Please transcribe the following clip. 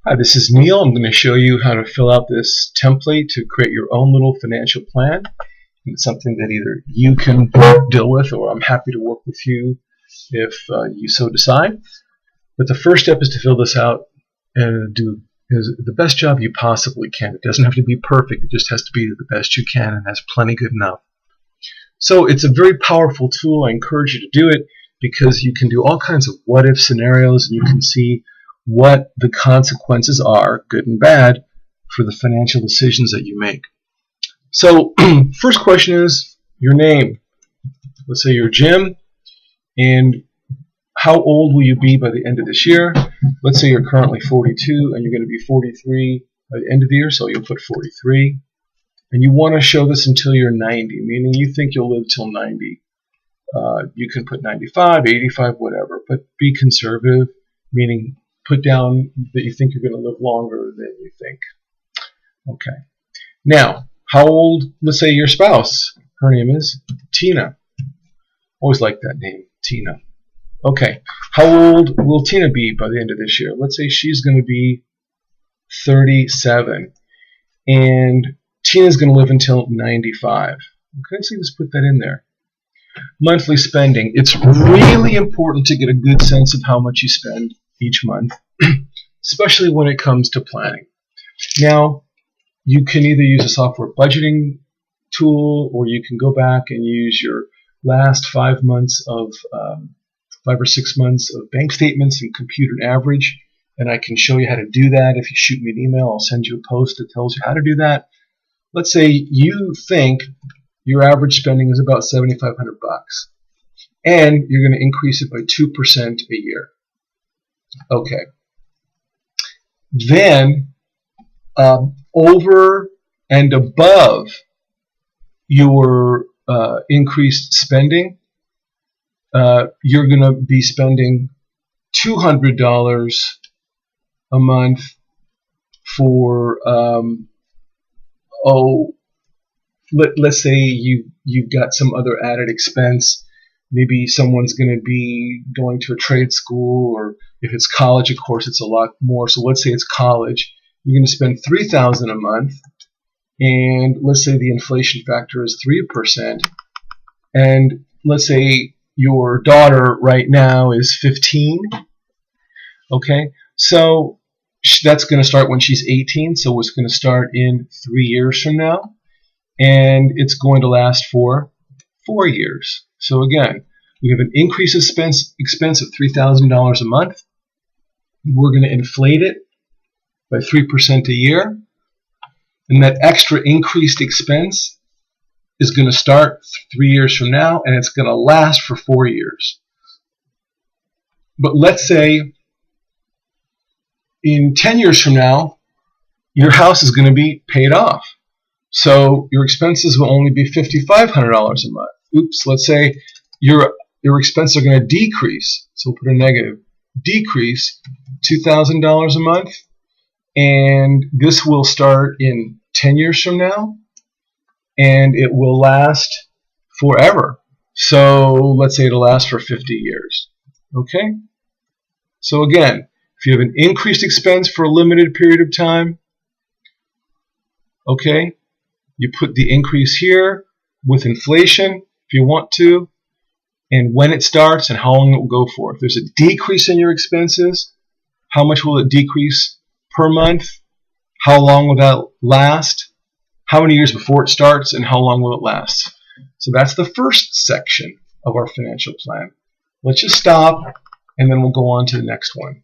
Hi, this is Neil. I'm going to show you how to fill out this template to create your own little financial plan. And it's something that either you can deal with or I'm happy to work with you if you so decide. But the first step is to fill this out and do the best job you possibly can. It doesn't have to be perfect. It just has to be the best you can, and that's plenty good enough. So it's a very powerful tool. I encourage you to do it because you can do all kinds of what-if scenarios, and you can see what the consequences are, good and bad, for the financial decisions that you make. So first question is your name. Let's say you're Jim, and how old will you be by the end of this year? Let's say you're currently 42 and you're going to be 43 by the end of the year, so you'll put 43. And you want to show this until you're 90, meaning you think you'll live till 90. You can put 95, 85, whatever, but be conservative, meaning put down that you think you're going to live longer than you think. Okay. Now, how old, let's say your spouse, her name is Tina. Always like that name, Tina. Okay. How old will Tina be by the end of this year? Let's say she's going to be 37. And Tina's going to live until 95. Okay, so let's put that in there. Monthly spending. It's really important to get a good sense of how much you spend each month, especially when it comes to planning. Now, you can either use a software budgeting tool, or you can go back and use your last 5 months of 5 or 6 months of bank statements and compute an average. And I can show you how to do that. If you shoot me an email, I'll send you a post that tells you how to do that. Let's say you think your average spending is about $7,500, and you're going to increase it by 2% a year. Okay. Then, over and above your increased spending, you're going to be spending $200 a month for, let's say you've got some other added expense. Maybe someone's going to be going to a trade school, or if it's college, of course, it's a lot more. So let's say it's college. You're going to spend $3,000 a month, and let's say the inflation factor is 3%, and let's say your daughter right now is 15. Okay, so that's going to start when she's 18, so it's going to start in 3 years from now, and it's going to last for 4 years. So again, we have an increase expense of $3,000 a month. We're going to inflate it by 3% a year, and that extra increased expense is going to start 3 years from now, and it's going to last for 4 years. But let's say in 10 years from now, your house is going to be paid off. So your expenses will only be $5,500 a month. Oops, let's say your expenses are going to decrease. So we'll put a negative. Decrease $2,000 a month. And this will start in 10 years from now. And it will last forever. So let's say it'll last for 50 years. Okay? So again, if you have an increased expense for a limited period of time, okay, you put the increase here with inflation if you want to, and when it starts and how long it will go for. If there's a decrease in your expenses, how much will it decrease per month? How long will that last? How many years before it starts, and how long will it last? So that's the first section of our financial plan. Let's just stop, and then we'll go on to the next one.